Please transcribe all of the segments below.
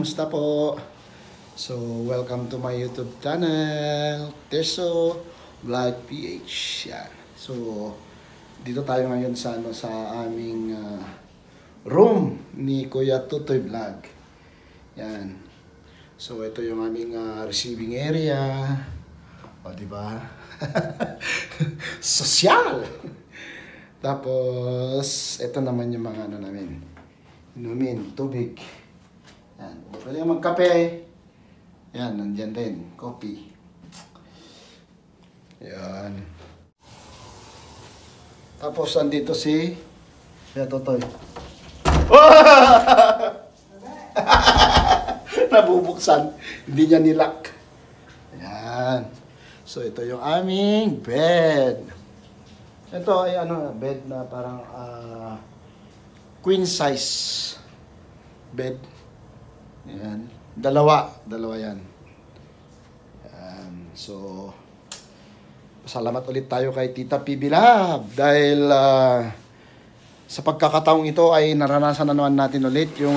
Musta po? So, welcome to my YouTube channel, Terso Vlog PH. Yan. So, dito tayo ngayon sa aming room ni Kuya Tutoy Vlog. Yan. So, ito yung aming receiving area. O, di ba? Sosyal! Tapos, ito naman yung mga namin. Inumin, tubig. Yan. Pwede magkape. Yan, nandyan din. Coffee. Yan. Tapos, andito si Kuya Totoy. Nabubuksan. Hindi niya nilock. Yan. So, ito yung aming bed. Ito ay bed na parang queen size bed. Yan. Dalawa yan. Yan. So, salamat ulit tayo kay Tita PB Love dahil sa pagkakataong ito ay naranasan na naman natin ulit yung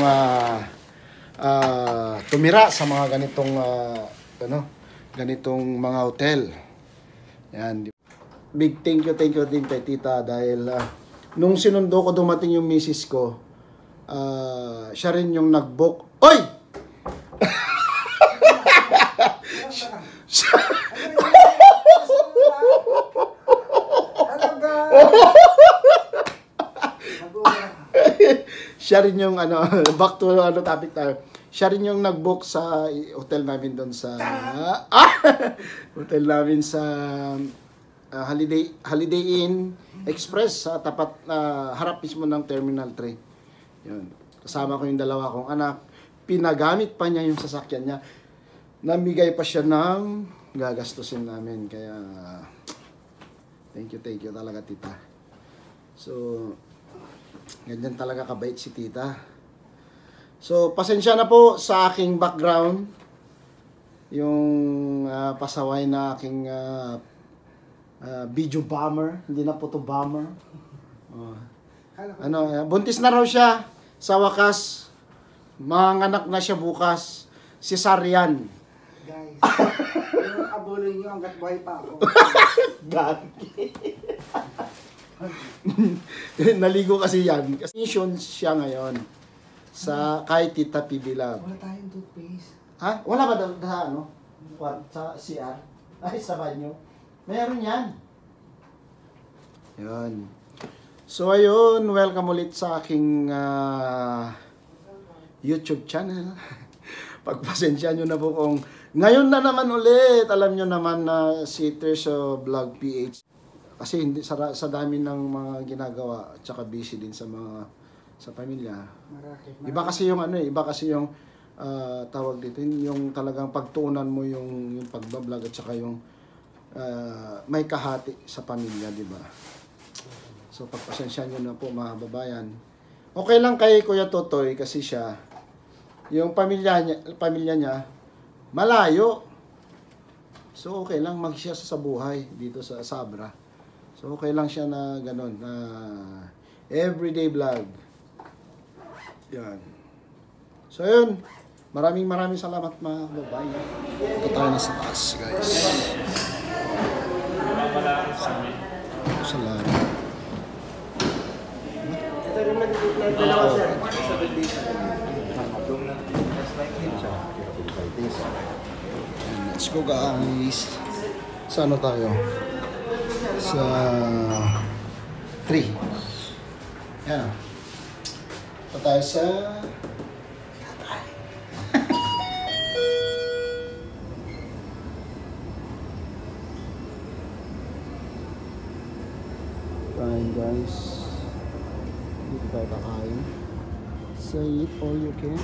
tumira sa mga ganitong mga hotel. Yan. Big thank you din kay Tita dahil nung sinundo ko dumating yung misis ko, siya rin yung nag-book. Oy! Siya rin yung back to topic tayo. Siya rin yung nag-book sa hotel namin doon sa hotel namin sa Holiday Inn Express sa tapat harap mismo ng Terminal 3. Yun. Kasama ko yung dalawa kong anak. Pinagamit pa niya yung sasakyan niya. Namigay pa siya ng gagastusin namin. Kaya thank you talaga, Tita. So, ganyan talaga kabait si Tita. So, pasensya na po sa aking background. Yung pasaway na aking video bomber. Hindi na photo bomber. Buntis na raw siya. Sa wakas, manganak na siya bukas. Cesarean. Guys, yung abulin nyo hanggat buhay pa ako. Gagi. Naligo kasi yan. Kasi mission siya ngayon. Kay Tita PB Love. Wala tayong toothpaste. Ha? Wala ba sa CR? Ay, sa banyo. Meron yan. Yun. So, ayun. Welcome ulit sa aking YouTube channel. Pagpasensya nyo na po kung ngayon na naman ulit. Alam nyo naman na si Terso Vlog PH. Kasi hindi, sa dami ng mga ginagawa at saka busy din sa pamilya. Iba kasi yung tawag dito, yung talagang pagtuunan mo yung pagbablog at saka yung may kahati sa pamilya, di ba? So pagpasensya niyo na po mga babayan. Okay lang kay Kuya Totoy kasi siya yung pamilya niya malayo. So okay lang mag-siya sa buhay dito sa Sabra. So okay lang siya na ganun na everyday vlog. Yan. So yun. Maraming salamat mga babae. Ito tayo na sa taas, guys. Salamat. Let's go, guys. Sa tayo? Sa 3. Yan. Ito tayo sa kain, guys. Dito tayo kakain. Say it all you can.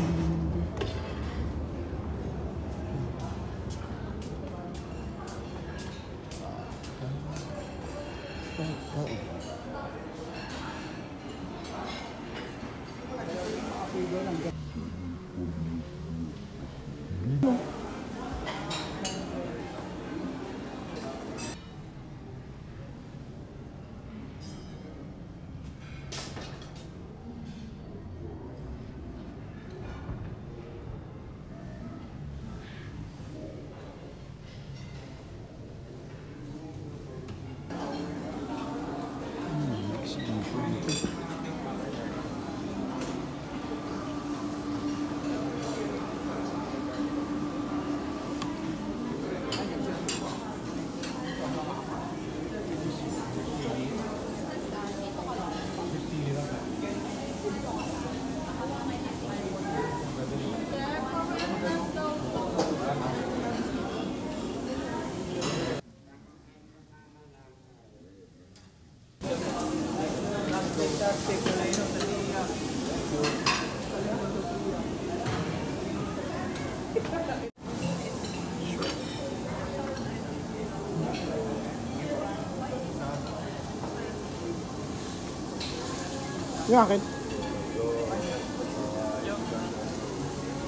Yung akin.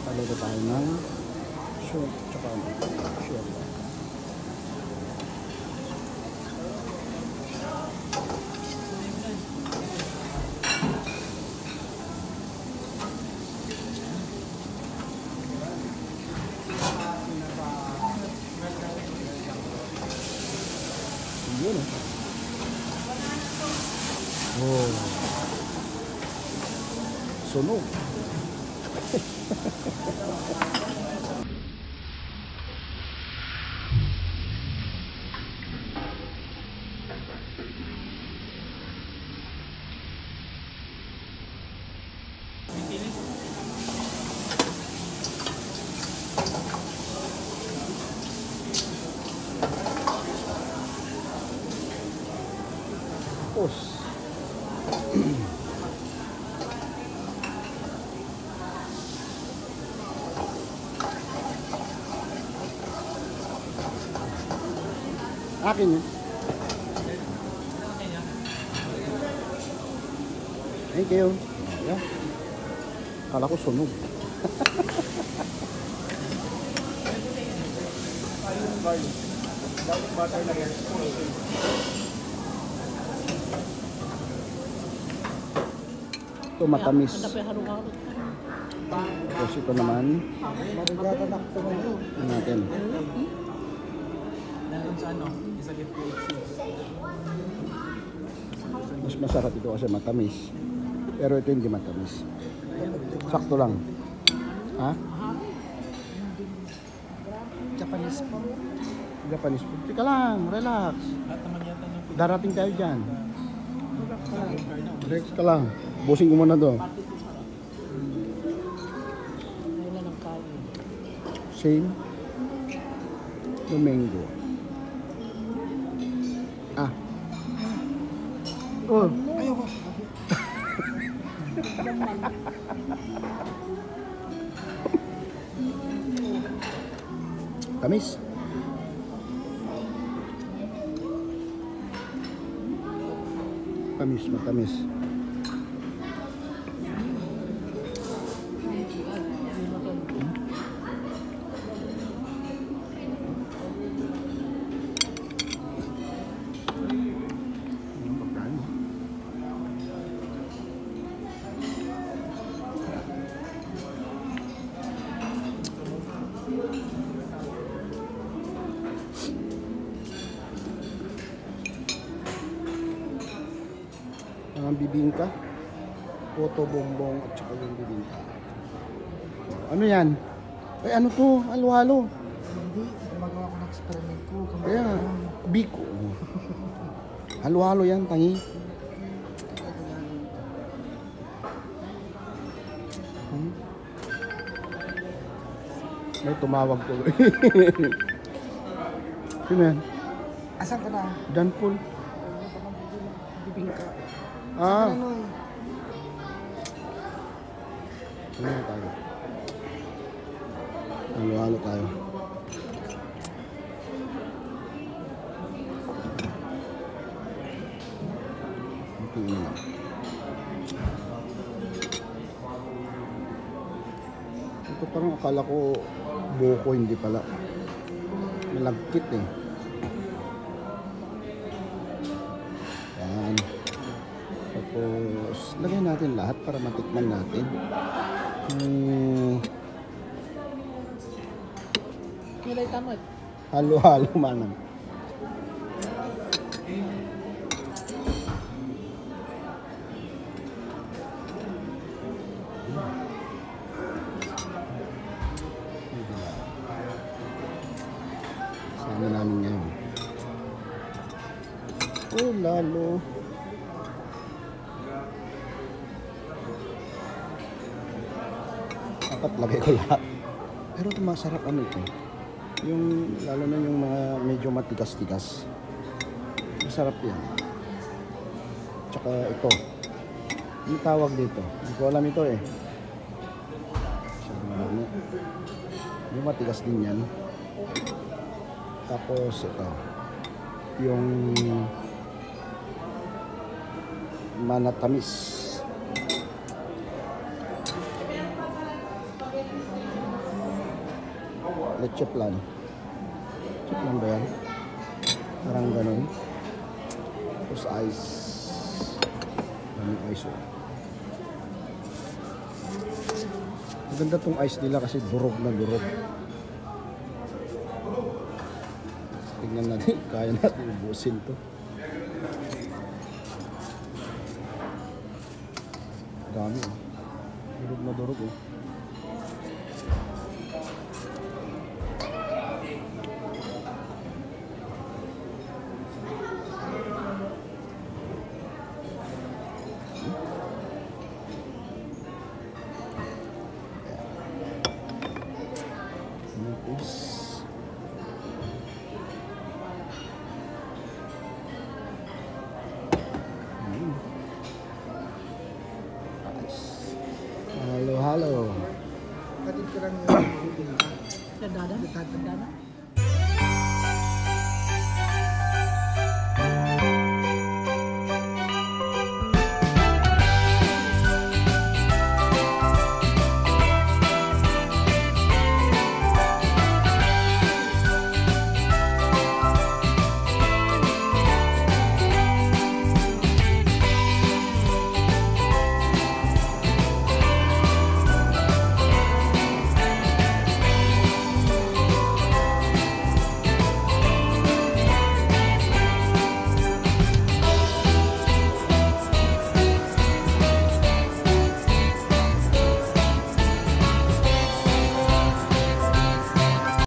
Palito tayo ng shrimp tsaka shrimp. Yun eh. Oh. Sunog. Tapos akin yun. Thank you. Ayan. Kala ko sunog. Ito matamis. Tapos ito naman. Ano natin? Mas masarap ito kasi matamis. Pero ito hindi matamis. Sakto lang. Ha? Japanese po. Japanese food. Tika lang, relax. Darating tayo dyan. Relax ka lang. Busing ko muna doon. Same. Domingo. Ah. Oh. Ayoko. Tamis. Tamis, matamis. Ang bibingka, puto bongbong at saka yung bibingka. Ano yan? Ay ano to? Halo-halo. Hindi, gumagawa ko ng experiment ko. Kaya nga, biko. Halo-halo yan, tangi. May tumawag ko. Sino yan? Asan ka na? Danpol. Bibingka. Ah. Ano eh? Ano na tayo? Halo-halo tayo. Ito na. Ito parang akala ko buko, hindi pala. Malagkit eh. Yan. Tapos lagyan natin lahat para matikman natin. Nilay tamad. Halo-halo manang. Sama namin ngayon. Oh, lalo. Dapat lagay ko lahat. Pero ito masarap ano ito. Yung lalo na yung mga medyo matigas-tigas. Masarap yan. Tsaka ito. Ano tawag dito? Hindi ko alam ito eh. Ano? Yung matigas din yan. Tapos ito. Yung manatamis. leche plan. Leche plan ba yan? Parang ganun. Tapos ice. Daming ice oh. Maganda tong ice nila kasi durog na durog. Tingnan natin, kaya natin ubusin to. Dami oh. Durog na durog oh. Tapos halo halo. Katid ka lang yung Dada? Dada?